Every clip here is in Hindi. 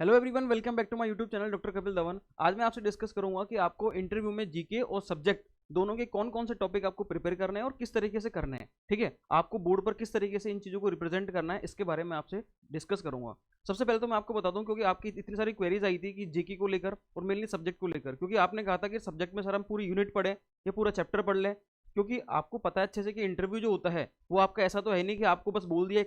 Hello everyone, welcome back to my YouTube channel doctor Kapil Dhawan. आज मैं आपसे डिस्कस करूंगा कि आपको इंटरव्यू में जीके और सब्जेक्ट दोनों के कौन कौन से टॉपिक आपको प्रिपेयर करने हैं और किस तरीके से करने हैं। ठीक है, आपको बोर्ड पर किस तरीके से इन चीज़ों को रिप्रेजेंट करना है, इसके बारे में आपसे डिस्कस करूंगा। सबसे पहले तो मैं आपको बता दूं, क्योंकि आपकी इतनी सारी क्वेरीज आई थी कि जीके को लेकर और मेनली सब्जेक्ट को लेकर, क्योंकि आपने कहा था कि सब्जेक्ट में सर हम पूरी यूनिट पढ़े या पूरा चैप्टर पढ़ लें। क्योंकि आपको पता है अच्छे से कि इंटरव्यू जो होता है वो आपका ऐसा तो है नहीं कि आपको बस बोल दिया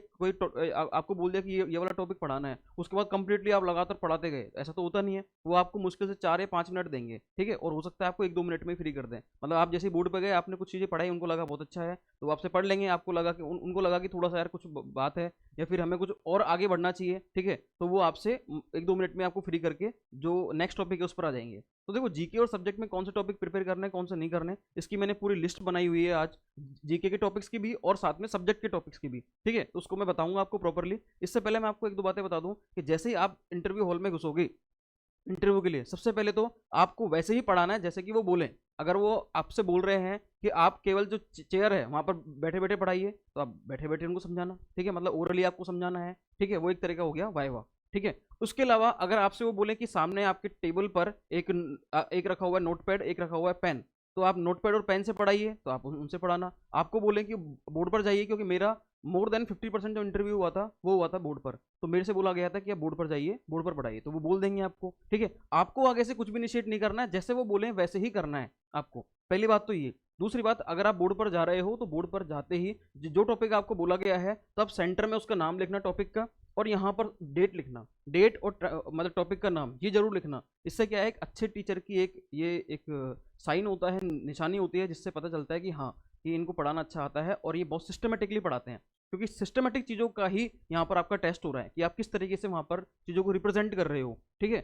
आपको बोल दिया कि ये वाला टॉपिक पढ़ाना है, उसके बाद कंप्लीटली आप लगातार पढ़ाते गए, ऐसा तो होता नहीं है। वो आपको मुश्किल से 4 या 5 मिनट देंगे, ठीक है, और हो सकता है आपको 1-2 मिनट में फ्री कर दें। मतलब आप जैसे बोर्ड पे गए, आपने कुछ चीज़ें पढ़ाई, उनको लगा बहुत अच्छा है तो वो आपसे पढ़ लेंगे। आपको लगा कि उनको लगा कि थोड़ा सा यार कुछ बात है या फिर हमें कुछ और आगे बढ़ना चाहिए, ठीक है, तो वो आपसे 1-2 मिनट में आपको फ्री करके जो नेक्स्ट टॉपिक है उस पर आ जाएंगे। तो देखो, जीके और सब्जेक्ट में कौन से टॉपिक प्रिपेयर करने हैं, कौन से नहीं करने, इसकी मैंने पूरी लिस्ट बनाई हुई है आज, जीके के टॉपिक्स की भी और साथ में सब्जेक्ट के टॉपिक्स की भी। ठीक है, तो उसको मैं बताऊंगा आपको प्रॉपरली। इससे पहले मैं आपको 1-2 बातें बता दूं कि जैसे ही आप इंटरव्यू हॉल में घुसोगे इंटरव्यू के लिए, सबसे पहले तो आपको वैसे ही पढ़ाना है जैसे कि वो बोलें। अगर वो आपसे बोल रहे हैं कि आप केवल जो चेयर है वहां पर बैठे बैठे पढ़ाइए, तो आप बैठे बैठे उनको समझाना। ठीक है, मतलब ओरली आपको समझाना है। ठीक है, वो एक तरीका हो गया वाइवा। ठीक है, उसके अलावा अगर आपसे वो बोले कि सामने आपके टेबल पर एक रखा हुआ है नोटपैड, एक रखा हुआ है पेन, तो आप नोटपैड और पेन से पढ़ाइए, तो आप उनसे पढ़ाना। आपको बोले कि बोर्ड पर जाइए, क्योंकि मेरा मोर देन 50% जो इंटरव्यू हुआ था वो हुआ था बोर्ड पर, तो मेरे से बोला गया था कि आप बोर्ड पर जाइए, बोर्ड पर पढ़ाइए, तो वो बोल देंगे आपको। ठीक है, आपको आगे से कुछ भी इनिशिएट नहीं करना है, जैसे वो बोले वैसे ही करना है आपको। पहली बात तो ये। दूसरी बात, अगर आप बोर्ड पर जा रहे हो तो बोर्ड पर जाते ही जो टॉपिक आपको बोला गया है, तो आप सेंटर में उसका नाम लिखना टॉपिक का, और यहाँ पर डेट लिखना, डेट और मतलब टॉपिक का नाम ये जरूर लिखना। इससे क्या है, एक अच्छे टीचर की एक साइन होता है, निशानी होती है, जिससे पता चलता है कि हाँ, कि इनको पढ़ाना अच्छा आता है और ये बहुत सिस्टमेटिकली पढ़ाते हैं। क्योंकि सिस्टमेटिक चीज़ों का ही यहाँ पर आपका टेस्ट हो रहा है कि आप किस तरीके से वहाँ पर चीज़ों को रिप्रेजेंट कर रहे हो। ठीक है,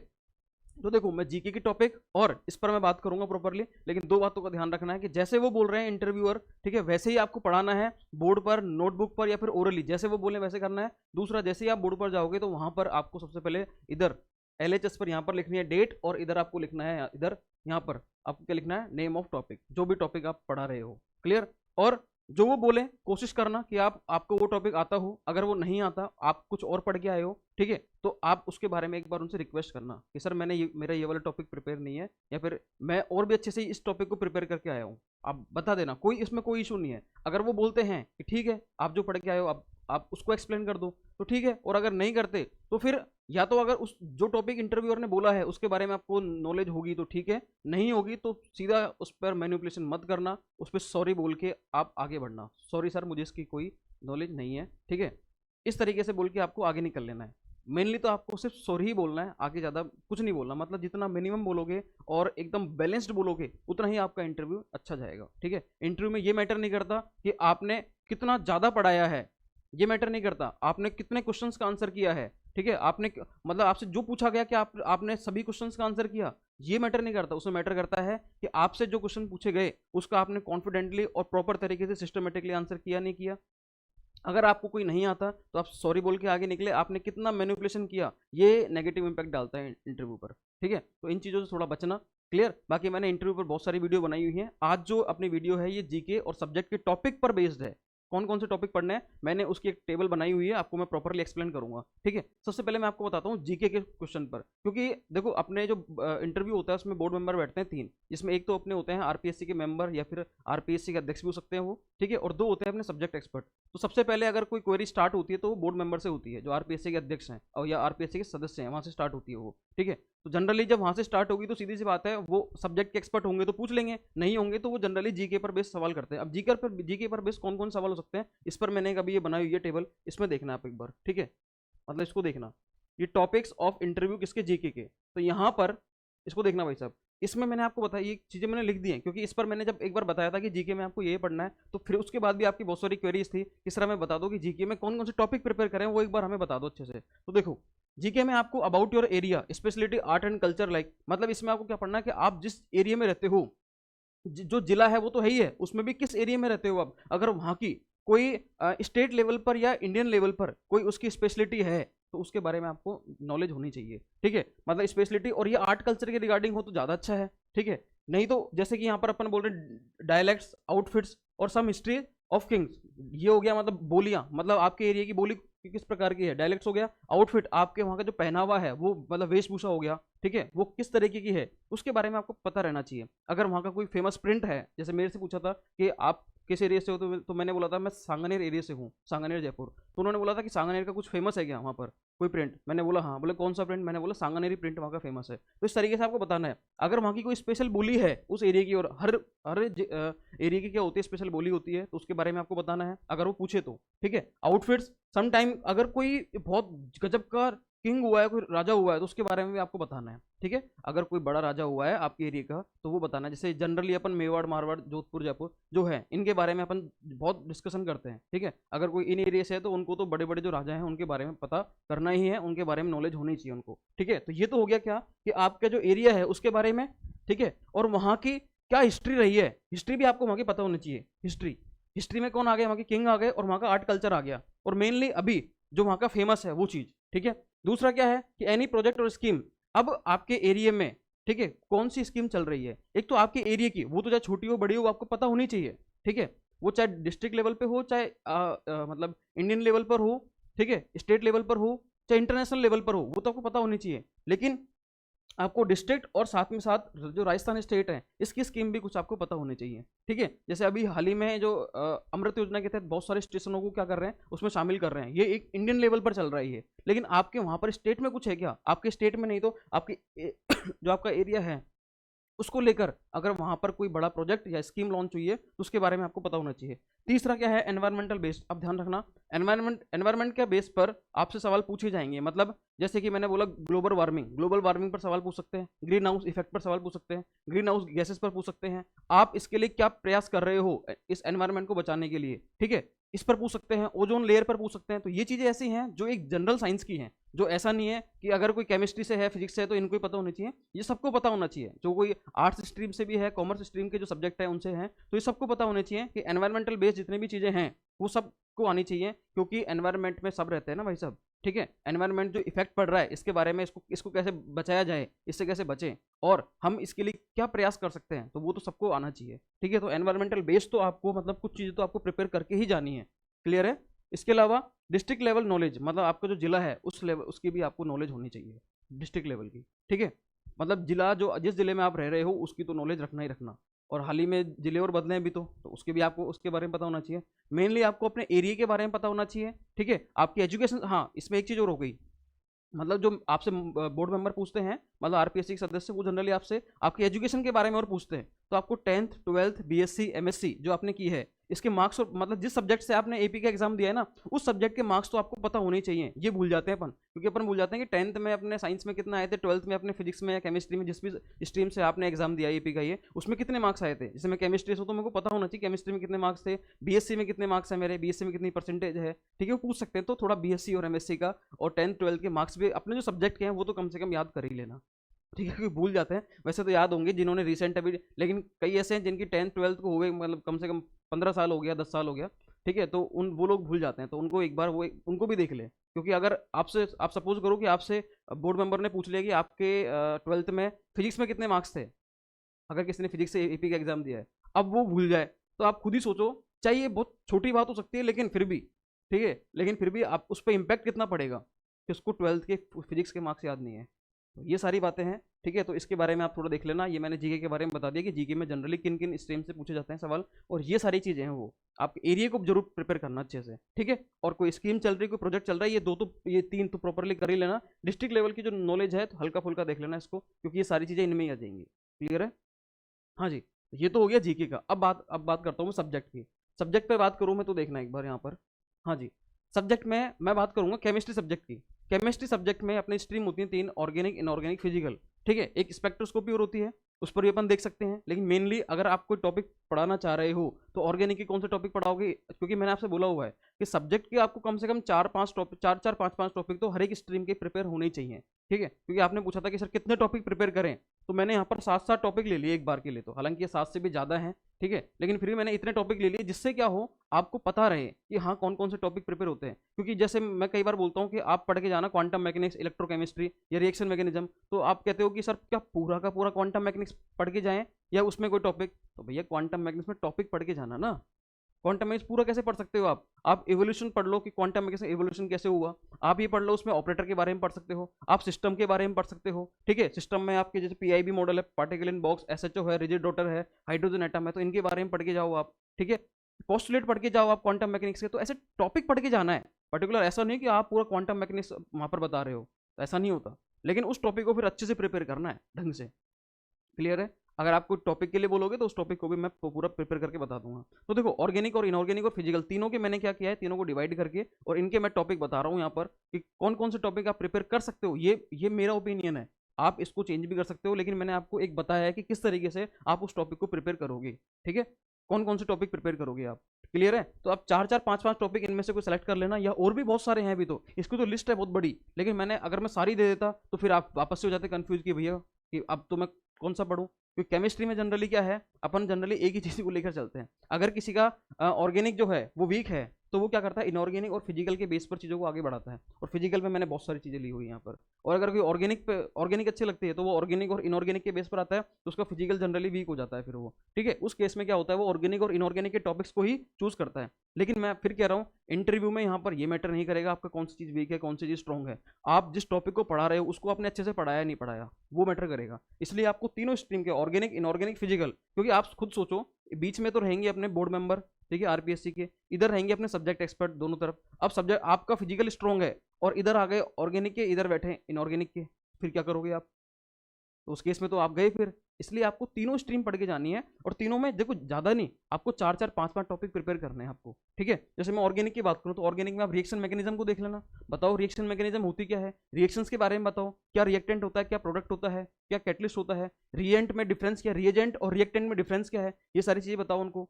तो देखो, मैं जीके की टॉपिक और इस पर मैं बात करूंगा प्रॉपरली, लेकिन 2 बातों का ध्यान रखना है कि जैसे वो बोल रहे हैं इंटरव्यूअर, ठीक है, वैसे ही आपको पढ़ाना है, बोर्ड पर, नोटबुक पर या फिर ओरली जैसे वो बोले वैसे करना है। दूसरा, जैसे ही आप बोर्ड पर जाओगे तो वहां पर आपको सबसे पहले इधर एलएचएस पर यहाँ पर लिखनी है डेट, और इधर आपको लिखना है, इधर यहाँ पर आपको क्या लिखना है, नेम ऑफ टॉपिक, जो भी टॉपिक आप पढ़ा रहे हो। क्लियर? और जो वो बोले कोशिश करना कि आपको वो टॉपिक आता हो। अगर वो नहीं आता, आप कुछ और पढ़ के आए हो, ठीक है, तो आप उसके बारे में एक बार उनसे रिक्वेस्ट करना कि सर मेरा ये वाला टॉपिक प्रिपेयर नहीं है, या फिर मैं और भी अच्छे से इस टॉपिक को प्रिपेयर करके आया हूँ। आप बता देना, कोई इसमें कोई इशू नहीं है। अगर वो बोलते हैं कि ठीक है, आप जो पढ़ के आए हो आप उसको एक्सप्लेन कर दो, तो ठीक है। और अगर नहीं करते तो फिर या तो अगर उस जो टॉपिक इंटरव्यूअर ने बोला है उसके बारे में आपको नॉलेज होगी तो ठीक है, नहीं होगी तो सीधा उस पर मैनिपुलेशन मत करना, उस पर सॉरी बोल के आप आगे बढ़ना, सॉरी सर मुझे इसकी कोई नॉलेज नहीं है। ठीक है, इस तरीके से बोल के आपको आगे निकल लेना है। मेनली तो आपको सिर्फ सॉरी ही बोलना है, आगे ज़्यादा कुछ नहीं बोलना। मतलब जितना मिनिमम बोलोगे और एकदम बैलेंस्ड बोलोगे, उतना ही आपका इंटरव्यू अच्छा जाएगा। ठीक है, इंटरव्यू में ये मैटर नहीं करता कि आपने कितना ज़्यादा पढ़ाया है, ये मैटर नहीं करता आपने कितने क्वेश्चंस का आंसर किया है। ठीक है, आपने मतलब आपसे जो पूछा गया कि आपने सभी क्वेश्चंस का आंसर किया, ये मैटर नहीं करता। उसमें मैटर करता है कि आपसे जो क्वेश्चन पूछे गए उसका आपने कॉन्फिडेंटली और प्रॉपर तरीके से सिस्टमेटिकली आंसर किया नहीं किया। अगर आपको कोई नहीं आता तो आप सॉरी बोल के आगे निकले, आपने कितना मैनिपुलेशन किया, ये नेगेटिव इंपैक्ट डालता है इंटरव्यू पर। ठीक है, तो इन चीज़ों से थोड़ा बचना। क्लियर? बाकी मैंने इंटरव्यू पर बहुत सारी वीडियो बनाई हुई है। आज जो अपनी वीडियो है ये जीके और सब्जेक्ट के टॉपिक पर बेस्ड है। कौन कौन से टॉपिक पढ़ने हैं मैंने उसकी एक टेबल बनाई हुई है, आपको मैं प्रॉपरली एक्सप्लेन करूंगा। ठीक है, सबसे पहले मैं आपको बताता हूँ जीके के क्वेश्चन पर, क्योंकि देखो अपने जो इंटरव्यू होता है उसमें बोर्ड मेंबर बैठते हैं 3, जिसमें एक तो अपने होते हैं आरपीएससी के मेंबर या फिर आरपीएससी के अध्यक्ष भी हो सकते हैं वो, ठीक है, और 2 होते हैं अपने सब्जेक्ट एक्सपर्ट। तो सबसे पहले अगर कोई क्वेरी स्टार्ट होती है तो वो बोर्ड मेंबर से होती है, जो आरपीएससी के अध्यक्ष हैं और या आरपीएससी के सदस्य हैं, वहां से स्टार्ट होती है वो। ठीक है, तो जनरली जब वहां से स्टार्ट होगी तो सीधी सी बात है, वो सब्जेक्ट के एक्सपर्ट होंगे तो पूछ लेंगे, नहीं होंगे तो वो जनरली जीके पर बेस सवाल करते हैं। अब जीके पर बेस कौन कौन सवाल हो सकते हैं, इस पर मैंने कभी ये बनाई हुई है टेबल, इसमें देखना आप एक बार। ठीक है, मतलब इसको देखना, ये टॉपिक्स ऑफ इंटरव्यू किसके, जीके के। तो यहाँ पर इसको देखना भाई साहब, इसमें मैंने आपको बताया, ये चीज़ें मैंने लिख दी हैं, क्योंकि इस पर मैंने जब एक बार बताया था कि जीके में आपको ये पढ़ना है, तो फिर उसके बाद भी आपकी बहुत सारी क्वेरीज थी कि सर हमें बता दो कि जीके में कौन कौन से टॉपिक प्रिपेयर करें, वो एक बार हमें बता दो अच्छे से। तो देखो, जीके में आपको about your area, speciality, art and culture, like मतलब इसमें आपको क्या पढ़ना है कि आप जिस एरिया में रहते हो, जो जिला है वो तो है ही है, उसमें भी किस एरिया में रहते हो आप। अगर वहाँ की कोई स्टेट लेवल पर या इंडियन लेवल पर कोई उसकी स्पेशलिटी है तो उसके बारे में आपको नॉलेज होनी चाहिए। ठीक है, मतलब स्पेशलिटी और ये आर्ट कल्चर के रिगार्डिंग हो तो ज़्यादा अच्छा है। ठीक है, नहीं तो जैसे कि यहाँ पर अपन बोल रहे हैं डायलेक्ट्स, आउटफिट्स और सम हिस्ट्री ऑफ किंग्स, ये हो गया मतलब बोलियां, मतलब आपके एरिया की बोली किस प्रकार की है, डायलेक्ट्स हो गया। आउटफिट, आपके वहाँ का जो पहनावा है वो मतलब वेशभूषा हो गया, ठीक है, वो किस तरीके की है उसके बारे में आपको पता रहना चाहिए। अगर वहाँ का कोई फेमस प्रिंट है, जैसे मेरे से पूछा था कि आप किस एरिया से हो, तो मैंने बोला था मैं सांगनेर एरिया से हूँ, सांगनेर जयपुर। तो उन्होंने बोला था कि सांगनेर का कुछ फेमस है क्या वहाँ पर कोई प्रिंट, मैंने बोला हाँ, बोले कौन सा प्रिंट, मैंने बोला सांगनेरी प्रिंट वहाँ का फेमस है। तो इस तरीके से आपको बताना है। अगर वहाँ की कोई स्पेशल बोली है उस एरिया की, और हर हर एरिया की क्या होती है, स्पेशल बोली होती है, तो उसके बारे में आपको बताना है अगर वो पूछे तो, ठीक है। आउटफिट्स, सम टाइम अगर कोई बहुत गजब का किंग हुआ है, कोई राजा हुआ है, तो उसके बारे में भी आपको बताना है, ठीक है। अगर कोई बड़ा राजा हुआ है आपके एरिया का तो वो बताना है। जैसे जनरली अपन मेवाड़, मारवाड़, जोधपुर, जयपुर जो है, इनके बारे में अपन बहुत डिस्कशन करते हैं, ठीक है। अगर कोई इन एरिया से है तो उनको तो बड़े बड़े जो राजा हैं उनके बारे में पता करना ही है, उनके बारे में नॉलेज होनी चाहिए उनको, ठीक है। तो ये तो हो गया क्या कि आपका जो एरिया है उसके बारे में, ठीक है। और वहाँ की क्या हिस्ट्री रही है, हिस्ट्री भी आपको वहाँ की पता होनी चाहिए। हिस्ट्री, हिस्ट्री में कौन आ गया, वहाँ के किंग आ गए, और वहाँ का आर्ट कल्चर आ गया, और मेनली अभी जो वहाँ का फेमस है वो चीज़, ठीक है। दूसरा क्या है कि एनी प्रोजेक्ट और स्कीम, अब आपके एरिया में, ठीक है, कौन सी स्कीम चल रही है। एक तो आपके एरिया की, वो तो चाहे छोटी हो बड़ी हो आपको पता होनी चाहिए, ठीक है। वो चाहे डिस्ट्रिक्ट लेवल पे हो, चाहे मतलब इंडियन लेवल पर हो, ठीक है, स्टेट लेवल पर हो, चाहे इंटरनेशनल लेवल पर हो, वो तो आपको पता होनी चाहिए। लेकिन आपको डिस्ट्रिक्ट और साथ में साथ जो राजस्थान स्टेट है इसकी स्कीम भी कुछ आपको पता होनी चाहिए, ठीक है। जैसे अभी हाल ही में जो अमृत योजना के तहत बहुत सारे स्टेशनों को क्या कर रहे हैं, उसमें शामिल कर रहे हैं, ये एक इंडियन लेवल पर चल रही है। लेकिन आपके वहां पर स्टेट में कुछ है क्या, आपके स्टेट में नहीं तो आपकी जो आपका एरिया है उसको लेकर अगर वहां पर कोई बड़ा प्रोजेक्ट या स्कीम लॉन्च हुई है तो उसके बारे में आपको पता होना चाहिए। तीसरा क्या है, एनवायरमेंटल बेस्ड। अब ध्यान रखना, एनवायरमेंट के बेस पर आपसे सवाल पूछे जाएंगे। मतलब जैसे कि मैंने बोला ग्लोबल वार्मिंग पर सवाल पूछ सकते हैं, ग्रीन हाउस इफेक्ट पर सवाल पूछ सकते हैं, ग्रीन हाउस गैसेस पर पूछ सकते हैं, आप इसके लिए क्या प्रयास कर रहे हो इस एनवायरमेंट को बचाने के लिए, ठीक है, इस पर पूछ सकते हैं, ओजोन लेयर पर पूछ सकते हैं। तो ये चीजें ऐसी हैं जो एक जनरल साइंस की हैं, जो ऐसा नहीं है कि अगर कोई केमिस्ट्री से है, फिजिक्स से है तो इनको ही पता होनी चाहिए, ये सबको पता होना चाहिए। जो कोई आर्ट्स स्ट्रीम से भी है, कॉमर्स स्ट्रीम के जो सब्जेक्ट है उनसे हैं, तो ये सबको पता होने चाहिए कि एनवायरमेंटल बेस्ड जितनी भी चीजें हैं वो सबको आनी चाहिए, क्योंकि एनवायरमेंट में सब रहते हैं ना भाई सब, ठीक है। एनवायरमेंट जो इफेक्ट पड़ रहा है इसके बारे में, इसको इसको कैसे बचाया जाए, इससे कैसे बचें, और हम इसके लिए क्या प्रयास कर सकते हैं, तो वो तो सबको आना चाहिए, ठीक है। तो एनवायरमेंटल बेस्ड तो आपको मतलब कुछ चीज़ें तो आपको प्रिपेयर करके ही जानी है, क्लियर है। इसके अलावा डिस्ट्रिक्ट लेवल नॉलेज, मतलब आपका जो जिला है उस लेवल उसकी भी आपको नॉलेज होनी चाहिए, डिस्ट्रिक्ट लेवल की, ठीक है। मतलब जिला जो जिस जिले में आप रह रहे हो उसकी तो नॉलेज रखना ही रखना। और हाल ही में जिले और बदले हैं भी, तो उसके भी आपको उसके बारे में पता होना चाहिए। मेनली आपको अपने एरिया के बारे में पता होना चाहिए, ठीक है। आपकी एजुकेशन, हाँ इसमें एक चीज़ और हो गई, मतलब जो आपसे बोर्ड मेंबर पूछते हैं, मतलब आरपीएससी के सदस्य, वो जनरली आपसे आपकी एजुकेशन के बारे में और पूछते हैं। तो आपको 10th 12th बीएससी एमएससी जो आपने की है इसके मार्क्स, और मतलब जिस सब्जेक्ट से आपने एपी का एग्जाम दिया है ना उस सब्जेक्ट के मार्क्स तो आपको पता होने ही चाहिए। ये भूल जाते हैं अपन, क्योंकि अपन भूल जाते हैं कि 10th में अपने साइंस में कितना आए थे, 12th में अपने फिजिक्स में या केमिस्ट्री में, जिस भी स्ट्रीम से आपने एग्जाम दिया एपी का, ये उसमें कितने मार्क्स आए थे। जैसे मैं केमिस्ट्री से, तो मेरे को पता होना चाहिए केमिस्ट्री में कितने मार्क्स थे, बीएससी में कितने मार्क्स है मेरे, बीएससी में कितनी परसेंटेज है, ठीक है, वो पूछ सकते हैं। तो थोड़ा बीएससी और एमएससी का और 10th 12th के मार्क्स भी अपने जो सब्जेक्ट के हैं वो तो कम से कम याद कर ही लेना, ठीक है, क्योंकि भूल जाते हैं। वैसे तो याद होंगे जिन्होंने रिसेंट अभी, लेकिन कई ऐसे हैं जिनकी 10th 12th को हुए मतलब कम से कम 15 साल हो गया, 10 साल हो गया, ठीक है। तो उन वो लोग भूल जाते हैं, तो उनको एक बार वो उनको भी देख ले। क्योंकि अगर आपसे, आप सपोज करो कि आपसे बोर्ड मेंबर ने पूछ लिया कि आपके 12th में फिजिक्स में कितने मार्क्स थे, अगर किसी ने फिजिक्स से एपी का एग्जाम दिया है, अब वो भूल जाए, तो आप खुद ही सोचो, चाहे ये बहुत छोटी बात हो सकती है लेकिन फिर भी, ठीक है, लेकिन फिर भी आप उस पर इम्पैक्ट कितना पड़ेगा कि उसको 12th के फिजिक्स के मार्क्स याद नहीं है। तो ये सारी बातें हैं, ठीक है। तो इसके बारे में आप थोड़ा देख लेना। ये मैंने जीके के बारे में बता दिया कि जीके में जनरली किन किन स्ट्रीम से पूछे जाते हैं सवाल, और ये सारी चीज़ें हैं वो आप एरिया को जरूर प्रिपेयर करना अच्छे से, ठीक है। और कोई स्कीम चल रही, कोई प्रोजेक्ट चल रहा है, ये दो तो, ये तीन तो प्रॉपरली कर ही लेना। डिस्ट्रिक्ट लेवल की जो नॉलेज है तो हल्का फुल्का देख लेना इसको, क्योंकि ये सारी चीज़ें इनमें ही आ जाएंगी, क्लियर है। हाँ जी, ये तो हो गया जीके का। अब बात करता हूँ मैं सब्जेक्ट की। सब्जेक्ट पे बात करूँ मैं तो देखना एक बार यहाँ पर। हाँ जी, सब्जेक्ट में मैं बात करूंगा केमिस्ट्री सब्जेक्ट की। केमिस्ट्री सब्जेक्ट में अपनी स्ट्रीम होती है तीन, ऑर्गेनिक, इनऑर्गेनिक, फिजिकल, ठीक है। एक स्पेक्ट्रोस्कोपी और होती है, उस पर भी अपन देख सकते हैं। लेकिन मेनली अगर आप कोई टॉपिक पढ़ाना चाह रहे हो तो ऑर्गेनिक के कौन से टॉपिक पढ़ाओगे, क्योंकि मैंने आपसे बोला हुआ है कि सब्जेक्ट के आपको कम से कम 4-5 टॉपिक, 4-4 5-5 टॉपिक तो हर एक स्ट्रीम के प्रिपेयर होने ही चाहिए, ठीक है। क्योंकि आपने पूछा था कि सर कितने टॉपिक प्रिपेयर करें, तो मैंने यहाँ पर 7-7 टॉपिक ले लिए एक बार के लिए, तो हालांकि ये 7 से भी ज़्यादा है, ठीक है, लेकिन फिर भी मैंने इतने टॉपिक ले लिए जिससे क्या हो, आपको पता रहे कि हाँ कौन कौन से टॉपिक प्रिपेयर होते हैं। क्योंकि जैसे मैं कई बार बोलता हूँ कि आप पढ़ के जाना क्वांटम मैकेनिक्स, इलेक्ट्रोकेमिस्ट्री या रिएक्शन मैकेनिज्म, तो आप कहते हो कि सर क्या पूरा का पूरा क्वांटम मैकेनिक्स पढ़ के जाएं या उसमें कोई टॉपिक, तो भैया क्वांटम मैकेनिक्स में टॉपिक पढ़ के जाना ना, क्वांटम मैकेनिक्स पूरा कैसे पढ़ सकते हो आप एवोल्यूशन पढ़ लो कि क्वांटम मैकेनिक्स एवोल्यूशन कैसे हुआ, आप ये पढ़ लो, उसमें ऑपरेटर के बारे में पढ़ सकते हो, आप सिस्टम के बारे में पढ़ सकते हो। ठीक है, सिस्टम में आपके जैसे पीआईबी मॉडल है, पार्टिकल इन बॉक्स, एसएचओ है, रिजिड रोटर है, हाइड्रोजन एटम है, तो इनके बारे में पढ़ के जाओ आप। ठीक है, पोस्टुलेट पढ़ के जाओ आप क्वांटम मैकेनिक्स के। तो ऐसे टॉपिक पढ़ के जाना है पर्टिकुलर, ऐसा नहीं कि आप पूरा क्वांटम मैकेनिक्स वहां पर बता रहे हो, तो ऐसा नहीं होता। लेकिन उस टॉपिक को फिर अच्छे से प्रिपेयर करना है ढंग से। क्लियर है? अगर आप कोई टॉपिक के लिए बोलोगे तो उस टॉपिक को भी मैं पूरा प्रिपेयर करके बता दूंगा। तो देखो, ऑर्गेनिक और इनऑर्गेनिक और फिजिकल तीनों के मैंने क्या किया है, तीनों को डिवाइड करके और इनके मैं टॉपिक बता रहा हूँ यहाँ पर कि कौन कौन से टॉपिक आप प्रिपेयर कर सकते हो। ये मेरा ओपिनियन है, आप इसको चेंज भी कर सकते हो, लेकिन मैंने आपको एक बताया है कि किस तरीके से आप उस टॉपिक को प्रिपेयर करोगे। ठीक है, कौन कौन से टॉपिक प्रिपेयर करोगे आप। क्लियर है? तो आप 4 4 5 5 टॉपिक इनमें से कोई सेलेक्ट कर लेना, या और भी बहुत सारे हैं अभी, तो इसकी तो लिस्ट है बहुत बड़ी, लेकिन मैंने अगर मैं सारी दे देता तो फिर आप वापस से हो जाते कंफ्यूज कि भैया कि अब तो मैं कौन सा पढ़ूं। क्योंकि केमिस्ट्री में जनरली क्या है, अपन जनरली एक ही चीज को लेकर चलते हैं। अगर किसी का ऑर्गेनिक जो है वो वीक है तो वो क्या करता है, इनऑर्गेनिक और फिजिकल के बेस पर चीज़ों को आगे बढ़ाता है, और फिजिकल में मैंने बहुत सारी चीज़ें ली हुई यहाँ पर। और अगर कोई ऑर्गेनिक अच्छी लगती है तो वो ऑर्गेनिक और इनऑर्गेनिक के बेस पर आता है, तो उसका फिजिकल जनरली वीक हो जाता है फिर वो। ठीक है, उस केस में क्या होता है, वो ऑर्गेनिक और इनऑर्गेनिक के टॉपिक्स को ही चूज करता है। लेकिन मैं फिर कह रहा हूँ, इंटरव्यू में यहाँ पर ये मैटर नहीं करेगा आपका कौन सी चीज़ वीक है कौन सी चीज़ स्ट्रॉन्ग है, आप जिस टॉपिक को पढ़ा रहे हो उसको आपने अच्छे से पढ़ाया नहीं पढ़ाया, वो मैटर करेगा। इसलिए आपको तीनों स्ट्रीम के, ऑर्गेनिक, इनऑर्गेनिक, फिजिकल, क्योंकि आप खुद सोचो, बीच में तो रहेंगे अपने बोर्ड मेंबर, ठीक है, आरपीएससी के, इधर रहेंगे अपने सब्जेक्ट एक्सपर्ट दोनों तरफ। अब सब्जेक्ट आपका फिजिकल स्ट्रॉन्ग है और इधर आ गए ऑर्गेनिक के, इधर बैठे इनऑर्गेनिक के, फिर क्या करोगे आप? तो उस केस में तो आप गए फिर। इसलिए आपको तीनों स्ट्रीम पढ़ के जानी है, और तीनों में देखो ज्यादा नहीं, आपको 4 4 5 5 टॉपिक प्रिपेयर करने हैं आपको। ठीक है, जैसे मैं ऑर्गेनिक की बात करूं तो ऑर्गेनिक में आप रिएक्शन मैकेनिज्म को देख लेना, बताओ रिएक्शन मैकेनिज्म होती क्या है, रिएक्शंस के बारे में बताओ, क्या रिएक्टेंट होता है, क्या प्रोडक्ट होता है, क्या कैटलिस्ट होता है, रिएंट में डिफरेंस क्या, रिएजेंट और रिएक्टेंट में डिफरेंस क्या है, ये सारी चीजें बताओ उनको।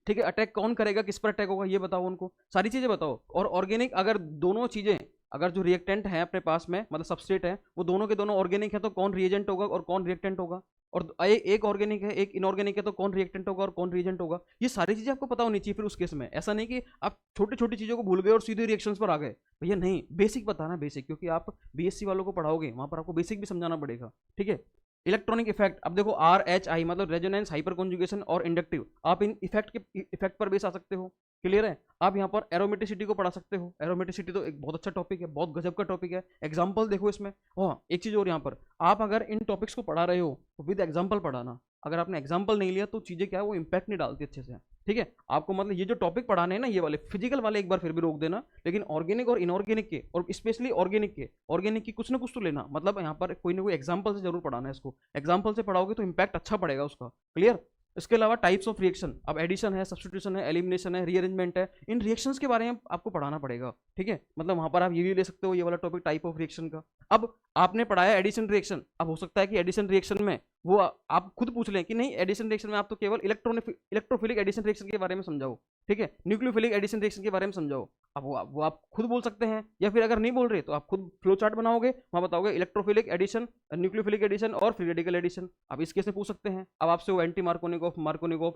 ठीक है, अटैक कौन करेगा, किस पर अटैक होगा, ये बताओ उनको, सारी चीजें बताओ। और ऑर्गेनिक अगर दोनों चीजें, अगर जो रिएक्टेंट है अपने पास में, मतलब सबस्ट्रेट है, वो दोनों के दोनों ऑर्गेनिक है, तो कौन रिएजेंट होगा और कौन रिएक्टेंट होगा। और एक ऑर्गेनिक है एक इनऑर्गेनिक है, तो कौन रिएक्टेंट होगा और कौन रिएजेंट होगा। ये सारी चीजें आपको पता होनी चाहिए फिर उस केस में। ऐसा नहीं कि आप छोटी छोटी चीजों को भूल गए और सीधे रिएक्शंस पर आ गए, भैया नहीं, बेसिक बताना, बेसिक, क्योंकि आप बीएससी वालों को पढ़ाओगे वहां पर आपको बेसिक भी समझाना पड़ेगा। ठीक है, इलेक्ट्रॉनिक इफेक्ट, अब देखो RHI मतलब रेजोनेंस, हाइपर कॉन्जुगेशन और इंडक्टिव, आप इन इफेक्ट पर बेस आ सकते हो। क्लियर है? आप यहाँ पर एरोमेटिसिटी को पढ़ा सकते हो, एरोमेटिसिटी तो एक बहुत अच्छा टॉपिक है, बहुत गजब का टॉपिक है। एग्जाम्पल देखो इसमें। हाँ, एक चीज और यहाँ पर, आप अगर इन टॉपिक्स को पढ़ा रहे हो तो विद एग्जाम्पल पढ़ाना, अगर आपने एग्जाम्पल नहीं लिया तो चीजें क्या है, वो इंपैक्ट नहीं डालती अच्छे से। ठीक है, आपको मतलब ये जो टॉपिक पढ़ाने हैं ना, ये वाले फिजिकल वाले एक बार फिर भी रोक देना, लेकिन ऑर्गेनिक और इनऑर्गेनिक के, और स्पेशली ऑर्गेनिक की कुछ ना कुछ तो लेना, मतलब यहाँ पर कोई ना कोई एग्जाम्पल से जरूर पढ़ाना है इसको। एग्जाम्पल से पढ़ाओगे तो इंपैक्ट अच्छा पड़ेगा उसका। क्लियर? इसके अलावा टाइप्स ऑफ रिएक्शन, अब एडिशन है, सब्स्टिट्यूशन है, एलिमिनेशन है, रीअरेंजमेंट है, इन रिएक्शंस के बारे में आपको पढ़ाना पड़ेगा। ठीक है, मतलब वहां पर आप ये भी ले सकते हो, ये वाला टॉपिक टाइप ऑफ रिएक्शन का। अब आपने पढ़ाया एडिशन रिएक्शन, अब हो सकता है कि एडिशन रिएक्शन में वो आप खुद पूछ लें कि नहीं, एडिशन रिएक्शन में आप तो केवल इलेक्ट्रोफिलिक एडिशन रिएक्शन के बारे में समझाओ, ठीक है, न्यूक्लियोफिलिक एडिशन रिएक्शन के बारे में समझाओ। अब वो आप खुद बोल सकते हैं, या फिर अगर नहीं बोल रहे तो आप खुद फ्लो चार्ट बनाओगे, वहां बताओगे इलेक्ट्रोफिलिक एडिशन, न्यूक्लियोफिलिक एडिशन और फ्री रेडिकल एडिशन। अब इस केस में पूछ सकते हैं, अब आपसे वो anti Markovnikov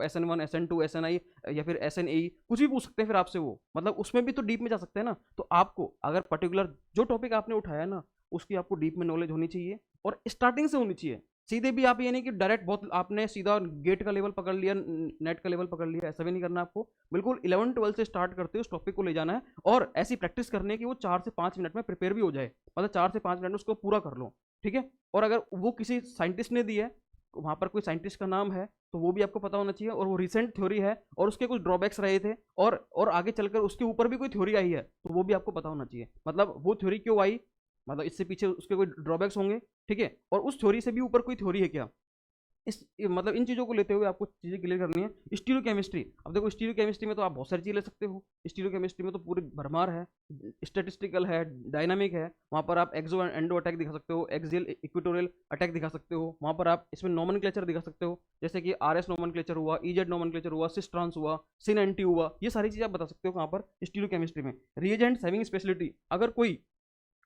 SN1 SN2 SNI या फिर SNAE कुछ भी पूछ सकते हैं फिर आपसे वो, मतलब उसमें भी तो डीप में जा सकते हैं ना। तो आपको अगर पर्टिकुलर जो टॉपिक आपने उठाया ना, उसकी आपको डीप में नॉलेज होनी चाहिए, और स्टार्टिंग से होनी चाहिए। सीधे भी आप ये नहीं कि डायरेक्ट बहुत आपने सीधा गेट का लेवल पकड़ लिया, नेट का लेवल पकड़ लिया, ऐसा भी नहीं करना आपको। बिल्कुल 11 12 से स्टार्ट करते हो, उस टॉपिक को ले जाना है, और ऐसी प्रैक्टिस करनी है कि वो 4 से 5 मिनट में प्रिपेयर भी हो जाए, मतलब 4 से 5 मिनट में उसको पूरा कर लो। ठीक है, और अगर वो किसी साइंटिस्ट ने दी है, वहां पर कोई साइंटिस्ट का नाम है, तो वो भी आपको पता होना चाहिए, और वो रिसेंट थ्योरी है और उसके कुछ ड्रॉबैक्स रहे थे, और आगे चलकर उसके ऊपर भी कोई थ्योरी आई है, तो वो भी आपको पता होना चाहिए, मतलब वो थ्योरी क्यों आई, मतलब इससे पीछे उसके कोई ड्रॉबैक्स होंगे। ठीक है, और उस थ्योरी से भी ऊपर कोई थ्योरी है क्या, मतलब इन चीज़ों को लेते हुए आपको चीज़ें क्लियर करनी है। स्टीरियो केमिस्ट्री, अब देखो स्टीरियो केमिस्ट्री में तो आप बहुत सारी चीज़ ले सकते हो। स्टीरियो केमिस्ट्री में तो पूरी भरमार है, स्टेटिस्टिकल है, डायनामिक है, वहाँ पर आप एक्सो एंडो अटैक दिखा सकते हो, एक्सियल इक्वेटोरियल अटैक दिखा सकते हो, वहाँ पर आप इसमें नोमेनक्लेचर दिखा सकते हो, जैसे कि RS नोमेनक्लेचर हुआ, EZ नोमेनक्लेचर हुआ, सिस ट्रांस हुआ, सिन एंटी हुआ, ये सारी चीज़ आप बता सकते हो कहाँ पर, स्टीरियो केमिस्ट्री में। रिएजेंट्स हैविंग स्पेशलिटी, अगर कोई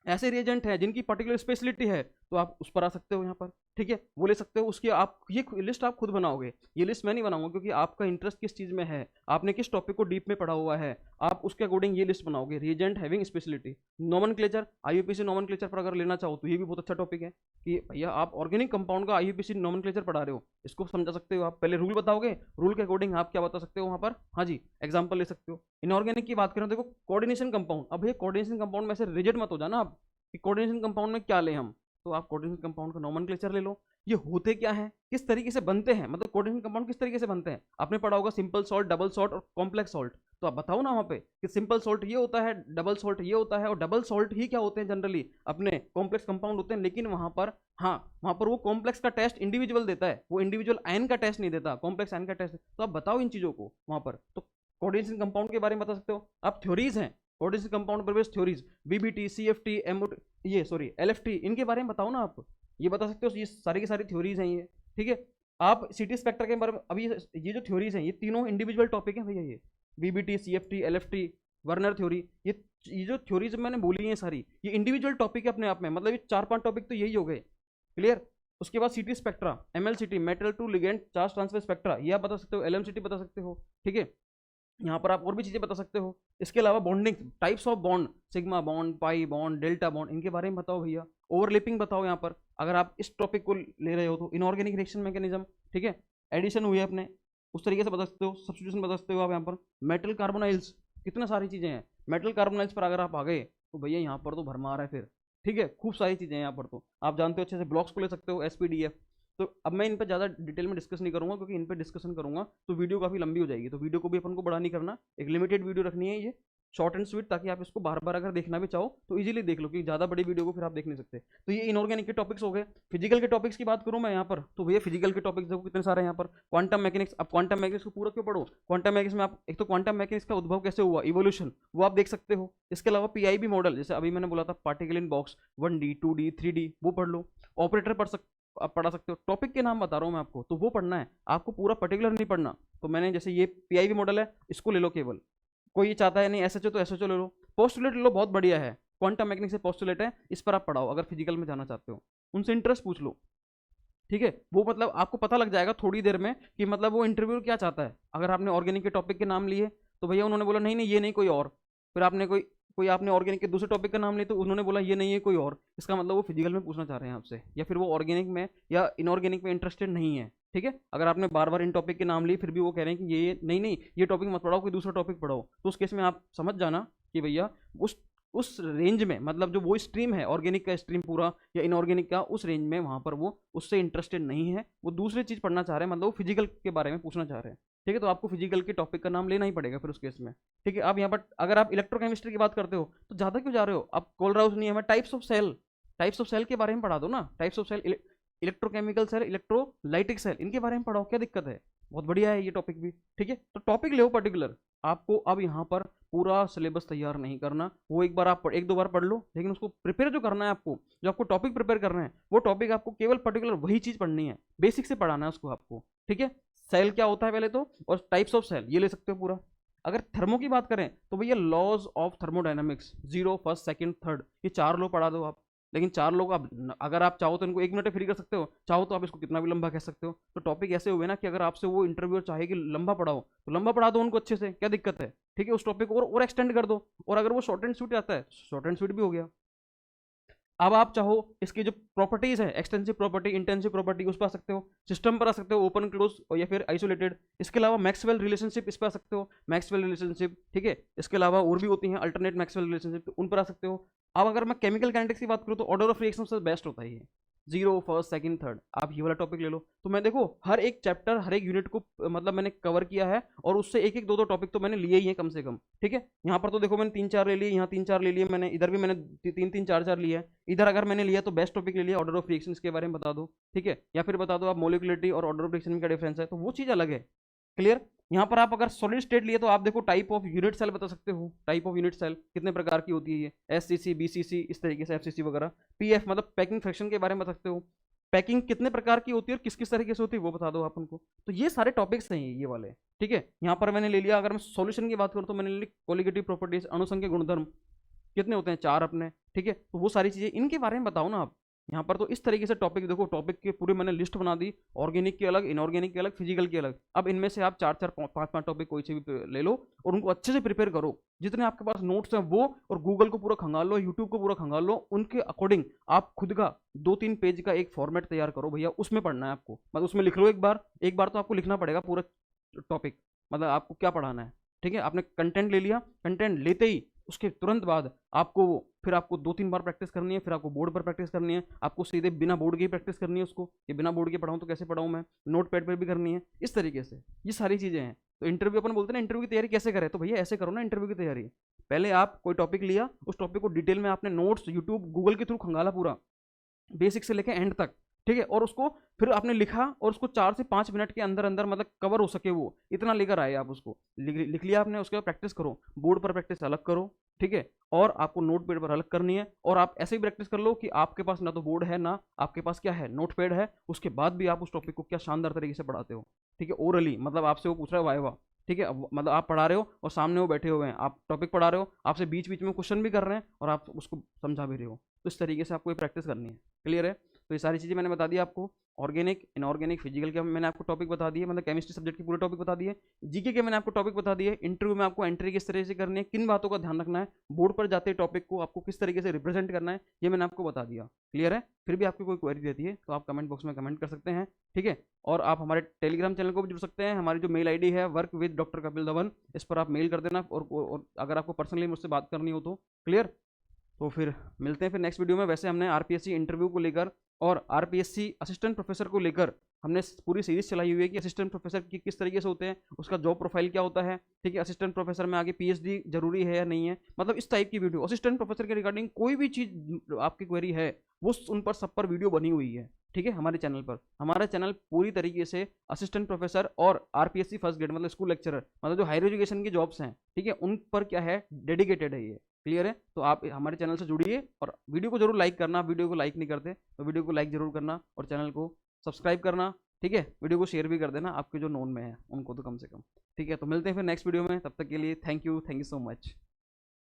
ऐसे रिएजेंट हैं जिनकी पर्टिकुलर स्पेशलिटी है, तो आप उस पर आ सकते हो यहाँ पर, ठीक है, वो ले सकते हो। उसकी आप ये लिस्ट आप खुद बनाओगे, ये लिस्ट मैं नहीं बनाऊंगा, क्योंकि आपका इंटरेस्ट किस चीज़ में है, आपने किस टॉपिक को डीप में पढ़ा हुआ है, आप उसके अकॉर्डिंग ये लिस्ट बनाओगे। Reagent having speciality, nomenclature, IUPAC nomenclature पर अगर लेना चाहो तो ये भी बहुत अच्छा टॉपिक है कि भैया आप ऑर्गेनिक कंपाउंड का आईयूपीएसी नोमेनक्लेचर पढ़ा रहे हो, इसको समझा सकते हो आप। पहले रूल बताओगे, रूल के अकॉर्डिंग आप क्या बता सकते हो वहाँ पर, हाँ जी, एग्जाम्पल ले सकते हो। इनऑर्गेनिक की बात करें, देखो कोऑर्डिनेशन कंपाउंड, अब ये कोऑर्डिनेशन कंपाउंड में से रिजेक्ट मत हो जाना आप कि कोऑर्डिनेशन कंपाउंड में क्या लें हम, तो आप कोऑर्डिनेशन कंपाउंड का नोमेनक्लेचर ले लो। ये होते क्या हैं, किस तरीके से बनते हैं, मतलब कोऑर्डिनेशन कंपाउंड किस तरीके से बनते हैं, आपने पढ़ा होगा सिंपल सॉल्ट, डबल सॉल्ट और कॉम्प्लेक्स सॉल्ट। तो आप बताओ ना वहाँ पे कि सिंपल सॉल्ट ये होता है, डबल सॉल्ट ये होता है, और डबल सॉल्ट ही क्या होते हैं जनरली अपने कॉम्प्लेक्स कंपाउंड होते हैं। लेकिन वहाँ पर, हाँ, वहाँ पर वो कॉम्प्लेक्स का टेस्ट इंडिविजुअल देता है, वो इंडिविजुअल आयन का टेस्ट नहीं देता, कॉम्प्लेक्स आयन का टेस्ट। तो आप बताओ इन चीज़ों को वहाँ पर। तो कोऑर्डिनेशन कंपाउंड के बारे में बता सकते हो आप। थ्योरीज हैं कोऑर्डिनेशन कंपाउंड पर बेस्ड थ्योरीज, बीबीटी, सीएफटी, ये सॉरी एलएफटी, इनके बारे में बताओ ना आप, ये बता सकते हो। ये सारी की सारी थ्योरीज हैं ये, ठीक है। आप सिटी स्पेक्टर के बारे में, अभी ये जो थ्योरीज हैं ये तीनों इंडिविजुअल टॉपिक हैं भैया, ये BBT, CFT, LFT, Werner theory, ये जो थ्योरीज मैंने बोली हैं सारी, ये इंडिविजुअल टॉपिक है अपने आप में, मतलब ये 4-5 टॉपिक तो यही हो गए, क्लियर। उसके बाद CT spectra, MLCT, metal to ligand charge transfer spectra, ये आप बता सकते हो, एलएमसीटी बता सकते हो, ठीक है। यहाँ पर आप और भी चीज़ें बता सकते हो। इसके अलावा bonding, types of bond, sigma bond, pi bond, delta bond, इनके बारे में बताओ भैया। ओवरलैपिंग बताओ यहाँ पर, अगर आप इस टॉपिक को ले रहे हो तो। इनऑर्गेनिक रिएक्शन मैकेनिज्म, ठीक है, एडिशन हुई है अपने, उस तरीके से बता सकते हो। सब्स्टिट्यूशन बता सकते हो आप यहाँ पर। मेटल कार्बोनाइल्स, कितनी सारी चीज़ें हैं। मेटल कार्बोनाइल्स पर अगर आप आ गए तो भैया यहाँ पर तो भरमार है फिर, ठीक है, खूब सारी चीज़ें हैं यहाँ पर, तो आप जानते हो अच्छे से। ब्लॉक्स को ले सकते हो, एसपीडीएफ। तो अब मैं इन पर ज़्यादा डिटेल में डिस्कस नहीं करूंगा, क्योंकि इन पर डिस्कशन करूंगा तो वीडियो काफ़ी लंबी हो जाएगी। तो वीडियो को भी अपन को बड़ा नहीं करना, एक लिमिटेड वीडियो रखनी है, ये शॉर्ट एंड स्वीट, ताकि आप इसको बार बार अगर देखना भी चाहो तो इजीली देख लो, क्योंकि ज़्यादा बड़ी वीडियो को फिर आप देख नहीं सकते। तो ये इनऑर्गेनिक के टॉपिक्स हो गए। फिजिकल के टॉपिक्स की बात करूँ मैं यहाँ पर, तो भैया फिजिकल के टॉपिक्स देखो कितने सारे हैं यहाँ पर। क्वांटम मैकेनिक्स, अब क्वांटम मैकेनिक्स को पूरा क्यों पढ़ो, क्वांटम मैकेनिक्स में आप एक तो क्वांटम मैकेनिक्स का उद्भव कैसे हुआ, इवोल्यूशन, वो आप देख सकते हो। इसके अलावा पीआईबी मॉडल, जैसे अभी मैंने बोला था particle in box, 1D 2D 3D, वो पढ़ लो। ऑपरेटर आप पढ़ा सकते हो। टॉपिक के नाम बता रहा हूँ मैं आपको, तो वो पढ़ना है आपको, पूरा पर्टिकुलर नहीं पढ़ना। तो मैंने जैसे ये पीआईबी मॉडल है, इसको ले लो केवल। कोई ये चाहता है नहीं एसएचओ, तो एसएचओ ले लो। पोस्टुलेट ले लो, बहुत बढ़िया है, क्वांटम मैकेनिक्स से पोस्टुलेट है, इस पर आप पढ़ाओ अगर फिजिकल में जाना चाहते हो। उनसे इंटरेस्ट पूछ लो, ठीक है, वो मतलब आपको पता लग जाएगा थोड़ी देर में कि मतलब वो इंटरव्यू क्या चाहता है। अगर आपने ऑर्गेनिक के टॉपिक के नाम लिए तो भैया उन्होंने बोला नहीं नहीं ये नहीं कोई और, फिर आपने कोई कोई आपने ऑर्गेनिक के दूसरे टॉपिक का नाम लिया तो उन्होंने बोला ये नहीं है कोई और, इसका मतलब वो फिजिकल में पूछना चाह रहे हैं आपसे, या फिर वो ऑर्गेनिक में या इनऑर्गेनिक में इंटरेस्टेड नहीं है, ठीक है। अगर आपने बार बार इन टॉपिक के नाम लिए फिर भी वो कह रहे हैं कि ये नहीं नहीं ये टॉपिक मत पढ़ाओ, कोई दूसरा टॉपिक पढ़ाओ, तो उस केस में आप समझ जाना कि भैया उस रेंज में, मतलब जो वो स्ट्रीम है ऑर्गेनिक का स्ट्रीम पूरा या इनऑर्गेनिक का, उस रेंज में वहाँ पर वो उससे इंटरेस्टेड नहीं है, वो दूसरी चीज़ पढ़ना चाह रहे हैं, मतलब वो फिजिकल के बारे में पूछना चाह रहे हैं, ठीक है। तो आपको फिजिकल के टॉपिक का नाम लेना ही पड़ेगा फिर उस केस में, ठीक है। आप यहाँ पर अगर आप इलेक्ट्रोकेमिस्ट्री की बात करते हो तो ज़्यादा क्यों जा रहे हो, आप कोलराउस नहीं है, types of cell, types of cell के बारे में पढ़ा दो ना, types of cell, electrochemical cell, electrolytic cell, इनके बारे में पढ़ाओ, क्या दिक्कत है, बहुत बढ़िया है ये टॉपिक भी, ठीक है। तो टॉपिक ले पर्टिकुलर, आपको अब यहाँ पर पूरा सिलेबस तैयार नहीं करना, वो एक बार आप एक दो बार पढ़ लो, लेकिन उसको प्रिपेयर जो करना है आपको, जो आपको टॉपिक प्रिपेयर करना है, वो टॉपिक आपको केवल पर्टिकुलर वही चीज़ पढ़नी है, बेसिक से पढ़ाना है उसको आपको, ठीक है। सेल क्या होता है पहले तो, और टाइप्स ऑफ सेल ये ले सकते हो पूरा। अगर थर्मो की बात करें तो भैया laws of thermodynamics, 0 first second third, ये 4 लो पढ़ा दो आप। लेकिन 4 लोग अब अगर आप चाहो तो इनको 1 मिनट फ्री कर सकते हो, चाहो तो आप इसको कितना भी लंबा कह सकते हो। तो टॉपिक ऐसे हुए ना कि अगर आपसे वो इंटरव्यूअर चाहे कि लंबा पढ़ाओ तो लंबा पढ़ा दो उनको अच्छे से, क्या दिक्कत है, ठीक है। उस टॉपिक को और एक्सटेंड कर दो, और अगर वो शॉर्ट एंड स्वीट आता है शॉर्ट एंड स्वीट भी हो गया। अब आप चाहो इसकी जो प्रॉपर्टीज है, एक्सटेंसिव प्रॉपर्टी, इंटेंसिव प्रॉपर्टी, उस पर आ सकते हो। सिस्टम पर आ सकते हो, ओपन क्लोज या फिर आइसोलेटेड। इसके अलावा मैक्सवेल रिलेशनशिप, इस पर आ सकते हो, मैक्सवेल रिलेशनशिप, ठीक है। इसके अलावा और भी होती हैं अल्टरनेट मैक्सवेल रिलेशनशिप, उन पर आ सकते हो। अब अगर मैं केमिकल काइनेटिक्स की बात करूँ तो ऑर्डर ऑफ रिएक्शन सबसे बेस्ट होता है ये, 0 फर्स्ट सेकंड थर्ड, आप ये वाला टॉपिक ले लो। तो मैं देखो हर एक चैप्टर हर एक यूनिट को मतलब मैंने कवर किया है, और उससे एक एक दो दो टॉपिक तो मैंने लिए ही हैं कम से कम, ठीक है। यहाँ पर तो देखो मैंने 3-4 ले लिए, यहाँ 3-4 ले लिए मैंने, इधर भी मैंने 3-3 4-4 लिए है। इधर अगर मैंने लिया तो बेस्ट टॉपिक ले लिया, ऑर्डर ऑफ रिएक्शन के बारे में बता दो, ठीक है, या फिर बता दो आप मोलिकुलरिटी और ऑर्डर ऑफ रिएक्शन में क्या डिफरेंस है, तो वो चीज़ अलग है, क्लियर। यहाँ पर आप अगर सॉलिड स्टेट लिए तो आप देखो टाइप ऑफ यूनिट सेल बता सकते हो, टाइप ऑफ यूनिट सेल कितने प्रकार की होती है, ये एससीसी, बीसीसी, इस तरीके से एफसीसी वगैरह। पीएफ मतलब पैकिंग फ्रैक्शन के बारे में बता सकते हो, पैकिंग कितने प्रकार की होती है और किस किस तरीके से होती है वो बता दो आप उनको। तो ये सारे टॉपिक्स हैं ये वाले, ठीक है। यहाँ पर मैंने ले लिया, अगर मैं सॉल्यूशन की बात करूँ तो मैंने ले ली कोलिगेटिव प्रॉपर्टीज, अणुसंख्यक गुणधर्म, कितने होते हैं, 4 अपने, ठीक है। तो वो सारी चीजें इनके बारे में बताओ ना आप यहाँ पर। तो इस तरीके से टॉपिक देखो, टॉपिक के पूरे मैंने लिस्ट बना दी, ऑर्गेनिक की अलग, इनऑर्गेनिक की अलग, फिजिकल की अलग। अब इनमें से आप 4-4 5-5 टॉपिक कोई से भी ले लो और उनको अच्छे से प्रिपेयर करो। जितने आपके पास नोट्स हैं वो, और गूगल को पूरा खंगाल लो, यूट्यूब को पूरा खंगाल लो, उनके अकॉर्डिंग आप खुद का 2-3 पेज का एक फॉर्मेट तैयार करो भैया, उसमें पढ़ना है आपको। मतलब उसमें लिख लो एक बार तो आपको लिखना पड़ेगा पूरा टॉपिक, मतलब आपको क्या पढ़ाना है, ठीक है। आपने कंटेंट ले लिया, कंटेंट लेते ही उसके तुरंत बाद आपको फिर आपको 2-3 बार प्रैक्टिस करनी है, फिर आपको बोर्ड पर प्रैक्टिस करनी है, आपको सीधे बिना बोर्ड के ही प्रैक्टिस करनी है उसको, कि बिना बोर्ड के पढ़ाऊँ तो कैसे पढ़ाऊँ मैं, नोट पैड पर भी करनी है। इस तरीके से ये सारी चीज़ें हैं। तो इंटरव्यू अपन बोलते हैं ना, इंटरव्यू की तैयारी कैसे करें, तो भैया ऐसे करो ना इंटरव्यू की तैयारी। पहले आप कोई टॉपिक लिया, उस टॉपिक को डिटेल में आपने नोट्स यूट्यूब गूगल के थ्रू खंगाला पूरा, बेसिक से लेकर एंड तक, ठीक है। और उसको फिर आपने लिखा और उसको 4 से 5 मिनट के अंदर अंदर मतलब कवर हो सके वो, इतना लेकर आए आप उसको। लिख लिया आपने, उसके बाद प्रैक्टिस करो, बोर्ड पर प्रैक्टिस अलग करो, ठीक है। और आपको नोट पैड पर अलग करनी है। और आप ऐसे ही प्रैक्टिस कर लो कि आपके पास ना तो बोर्ड है, ना आपके पास क्या है, नोट पैड है, उसके बाद भी आप उस टॉपिक को क्या शानदार तरीके से पढ़ाते हो, ठीक है। ओरली मतलब आपसे वो पूछ रहा है वाइवा, ठीक है। मतलब आप पढ़ा रहे हो और सामने वो बैठे हुए हैं, आप टॉपिक पढ़ा रहे हो, आपसे बीच बीच में क्वेश्चन भी कर रहे हैं और आप उसको समझा भी रहे हो। तो इस तरीके से आपको ये प्रैक्टिस करनी है। क्लियर है। तो ये सारी चीज़ें मैंने बता दी आपको। ऑर्गेनिक, इनऑर्गेनिक, फिजिकल के मैंने आपको टॉपिक बता दिए, मतलब केमिस्ट्री सब्जेक्ट के पूरे टॉपिक बता दिए। जीके के मैंने आपको टॉपिक बता दिए। इंटरव्यू में आपको एंट्री किस तरह से करनी है, किन बातों का ध्यान रखना है, बोर्ड पर जाते टॉपिक को आपको किस तरीके से रिप्रेजेंट करना है, ये मैंने आपको बता दिया। क्लियर है। फिर भी आपकी कोई क्वेरी रहती है तो आप कमेंट बॉक्स में कमेंट कर सकते हैं, ठीक है। और आप हमारे टेलीग्राम चैनल को भी जुड़ सकते हैं। हमारी जो मेल आईडी है work with doctor Kapil Dhawan, इस पर आप मेल कर देना। और अगर आपको पर्सनली मुझसे बात करनी हो तो। क्लियर। तो फिर मिलते हैं फिर नेक्स्ट वीडियो में। वैसे हमने आरपीएससी इंटरव्यू को लेकर और आरपीएससी असिस्टेंट प्रोफेसर को लेकर हमने पूरी सीरीज चलाई हुई है कि असिस्टेंट प्रोफेसर की किस तरीके से होते हैं, उसका जॉब प्रोफाइल क्या होता है, ठीक है। असिस्टेंट प्रोफेसर में आगे पीएचडी जरूरी है या नहीं है, मतलब इस टाइप की वीडियो असिस्टेंट प्रोफेसर के रिगार्डिंग कोई भी चीज आपकी क्वेरी है वो उन पर सब पर वीडियो बनी हुई है, ठीक है। हमारे चैनल पर, हमारा चैनल पूरी तरीके से असिस्टेंट प्रोफेसर और आरपीएससी फर्स्ट ग्रेड मतलब स्कूल लेक्चरर, मतलब जो हायर एजुकेशन की जॉब्स हैं, ठीक है, उन पर क्या है, डेडिकेटेड है ये। क्लियर है। तो आप हमारे चैनल से जुड़िए और वीडियो को जरूर लाइक करना। वीडियो को लाइक नहीं करते तो वीडियो को लाइक जरूर करना और चैनल को सब्सक्राइब करना, ठीक है। वीडियो को शेयर भी कर देना आपके जो नोन में है उनको तो कम से कम, ठीक है। तो मिलते हैं फिर नेक्स्ट वीडियो में, तब तक के लिए थैंक यू सो मच।